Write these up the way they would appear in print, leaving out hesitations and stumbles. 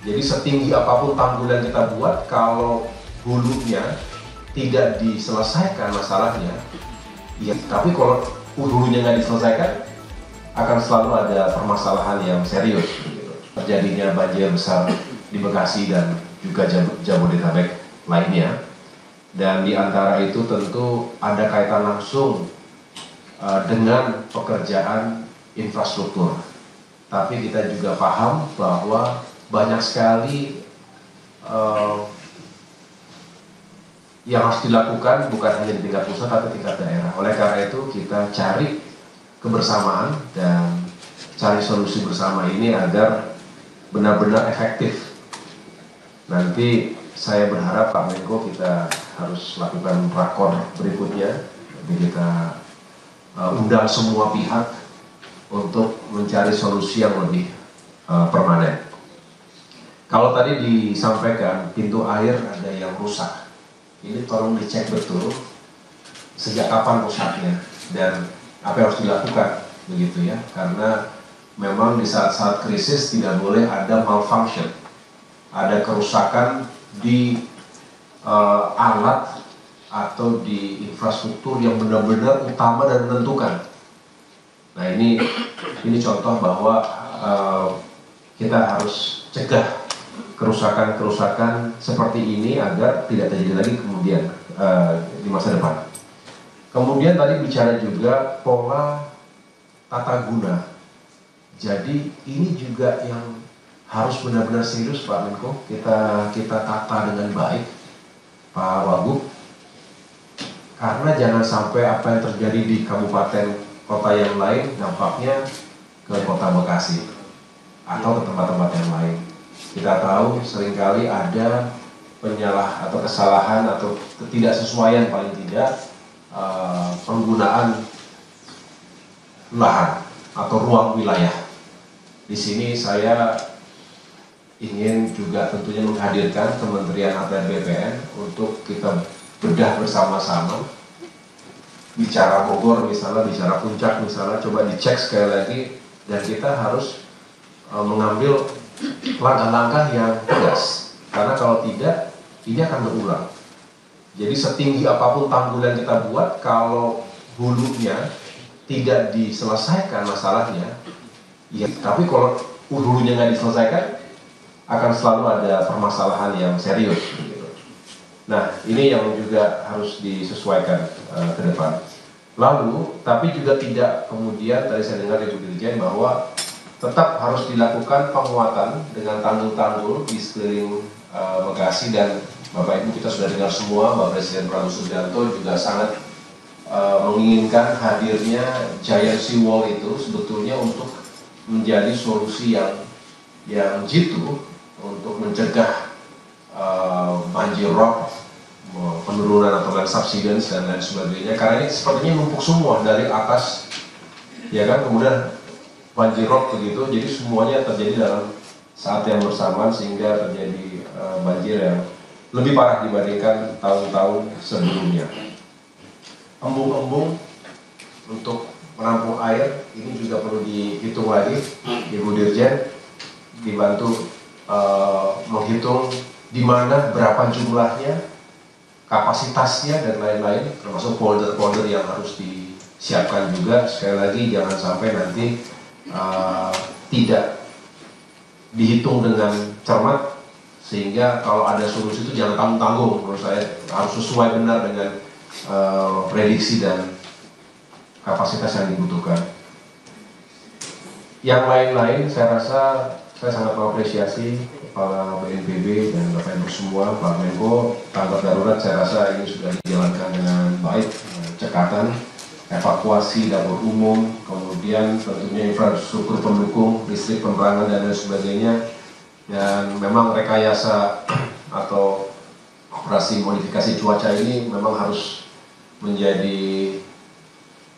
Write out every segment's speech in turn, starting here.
Jadi setinggi apapun tanggul yang kita buat, kalau hulunya tidak diselesaikan masalahnya, ya, tapi kalau hulunya nggak diselesaikan, akan selalu ada permasalahan yang serius. Terjadinya banjir besar di Bekasi dan juga Jabodetabek lainnya. Dan di antara itu tentu ada kaitan langsung dengan pekerjaan infrastruktur. Tapi kita juga paham bahwa banyak sekali yang harus dilakukan bukan hanya di tingkat pusat tapi tingkat daerah. Oleh karena itu kita cari kebersamaan dan cari solusi bersama ini agar benar-benar efektif. Nanti saya berharap Pak Menko kita harus lakukan rakor berikutnya. Jadi kita undang semua pihak untuk mencari solusi yang lebih permanen. Kalau tadi disampaikan pintu air ada yang rusak, ini tolong dicek betul sejak kapan rusaknya dan apa yang harus dilakukan, begitu ya. Karena memang di saat-saat krisis tidak boleh ada malfunction, ada kerusakan di alat atau di infrastruktur yang benar-benar utama dan menentukan. Nah ini contoh bahwa kita harus cegah kerusakan-kerusakan seperti ini agar tidak terjadi lagi kemudian di masa depan. Kemudian tadi bicara juga pola tata guna. Jadi ini juga yang harus benar-benar serius Pak Menko, kita tata dengan baik Pak Wagub. Karena jangan sampai apa yang terjadi di kabupaten kota yang lain dampaknya ke kota Bekasi atau ke tempat-tempat yang lain. Kita tahu seringkali ada penyalah atau kesalahan atau ketidaksesuaian paling tidak penggunaan lahan atau ruang wilayah. Di sini saya ingin juga tentunya menghadirkan Kementerian ATR BPN untuk kita bedah bersama-sama. Bicara Bogor misalnya, bicara Puncak misalnya, coba dicek sekali lagi dan kita harus mengambil langkah-langkah yang tegas, karena kalau tidak ini akan berulang. Jadi setinggi apapun tanggul yang kita buat, kalau hulunya tidak diselesaikan masalahnya, ya, tapi kalau hulunya nggak diselesaikan, akan selalu ada permasalahan yang serius. Nah ini yang juga harus disesuaikan ke depan. Lalu, tapi juga tidak kemudian tadi saya dengar dari Dirjen bahwa tetap harus dilakukan penguatan dengan tanggul-tanggul di sekeliling Bekasi, dan Bapak Ibu kita sudah dengar semua, Bapak Presiden Prabowo Subianto juga sangat menginginkan hadirnya giant seawall itu sebetulnya untuk menjadi solusi yang jitu untuk mencegah banjir rob, penurunan atau land subsidence dan lain sebagainya. Karena ini sepertinya numpuk semua dari atas, ya kan, kemudian banjir rob begitu, jadi semuanya terjadi dalam saat yang bersamaan sehingga terjadi banjir yang lebih parah dibandingkan tahun-tahun sebelumnya. Embung-embung untuk menampung air ini juga perlu dihitung lagi, Ibu Dirjen dibantu menghitung di mana berapa jumlahnya, kapasitasnya dan lain-lain, termasuk polder-polder yang harus disiapkan juga. Sekali lagi jangan sampai nanti tidak dihitung dengan cermat, sehingga kalau ada solusi itu jangan tanggung-tanggung. Menurut saya harus sesuai benar dengan prediksi dan kapasitas yang dibutuhkan. Yang lain-lain saya rasa saya sangat mengapresiasi Kepala BNPB dan Bapak Ibu semua, Pak Menko. Tanggap darurat saya rasa ini sudah dijalankan dengan baik, cekatan, evakuasi dapur umum, kemudian tentunya infrastruktur pendukung, listrik, penerangan dan lain sebagainya. Dan memang rekayasa atau operasi modifikasi cuaca ini memang harus menjadi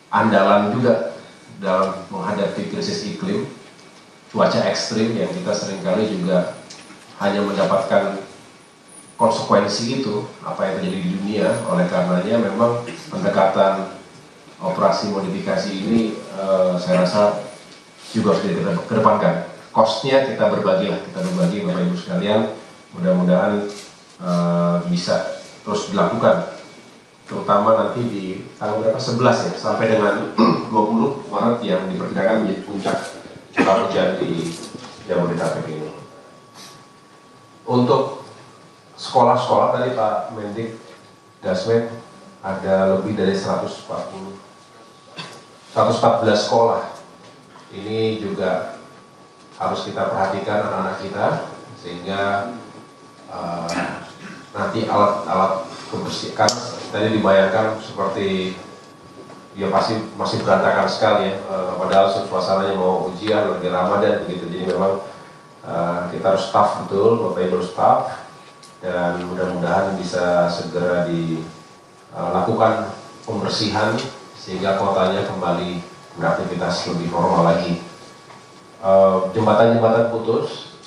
andalan juga dalam menghadapi krisis iklim, cuaca ekstrim yang kita seringkali juga hanya mendapatkan konsekuensi itu apa yang terjadi di dunia. Oleh karenanya memang pendekatan operasi modifikasi ini saya rasa juga harus dikedepankan. cost-nya kita berbagi Bapak Ibu sekalian, mudah-mudahan bisa terus dilakukan, terutama nanti di tanggal berapa, 11 ya, sampai dengan 20 Maret yang diperkirakan menjadi puncak curah hujan di Jabodetabek ini. Untuk sekolah-sekolah tadi Pak Mendik Dasmen ada lebih dari 114 sekolah. Ini juga harus kita perhatikan anak-anak kita, sehingga nanti alat-alat kebersihan tadi dibayangkan seperti ya pasti masih berantakan sekali ya, padahal suasananya mau ujian lagi Ramadan begitu. Jadi memang kita harus staff betul, Bapak Ibu staff, dan mudah-mudahan bisa segera dilakukan pembersihan sehingga kotanya kembali beraktivitas lebih normal lagi. Jembatan-jembatan putus,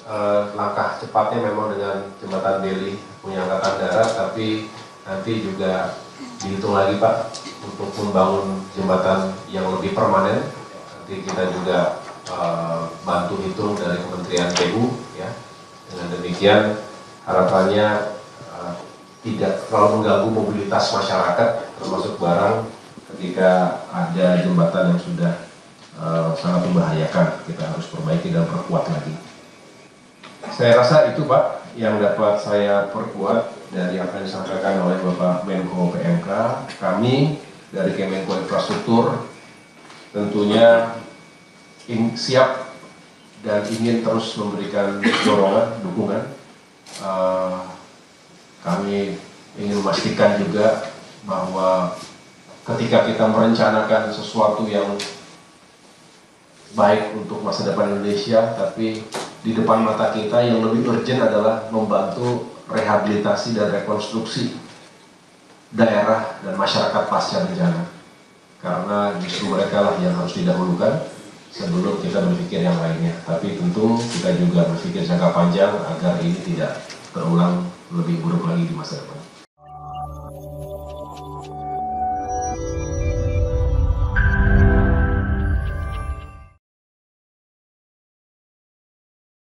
langkah cepatnya memang dengan jembatan Deli punya angkatan darat, tapi nanti juga dihitung lagi Pak untuk membangun jembatan yang lebih permanen. Nanti kita juga bantu hitung dari Kementerian PU ya. Dengan demikian harapannya tidak terlalu mengganggu mobilitas masyarakat termasuk barang ketika ada jembatan yang sudah sangat membahayakan. Kita harus perbaiki dan perkuat lagi. Saya rasa itu Pak yang dapat saya perkuat dari apa yang disampaikan oleh Bapak Menko PMK. Kami dari Kemenko Infrastruktur tentunya siap dan ingin terus memberikan dorongan, dukungan. Kami ingin memastikan juga bahwa ketika kita merencanakan sesuatu yang baik untuk masa depan Indonesia, tapi di depan mata kita yang lebih urgent adalah membantu rehabilitasi dan rekonstruksi daerah dan masyarakat pasca bencana, karena justru mereka lah yang harus didahulukan sebelum kita berpikir yang lainnya. Tapi tentu kita juga berpikir jangka panjang agar ini tidak terulang lebih buruk lagi di masa depan.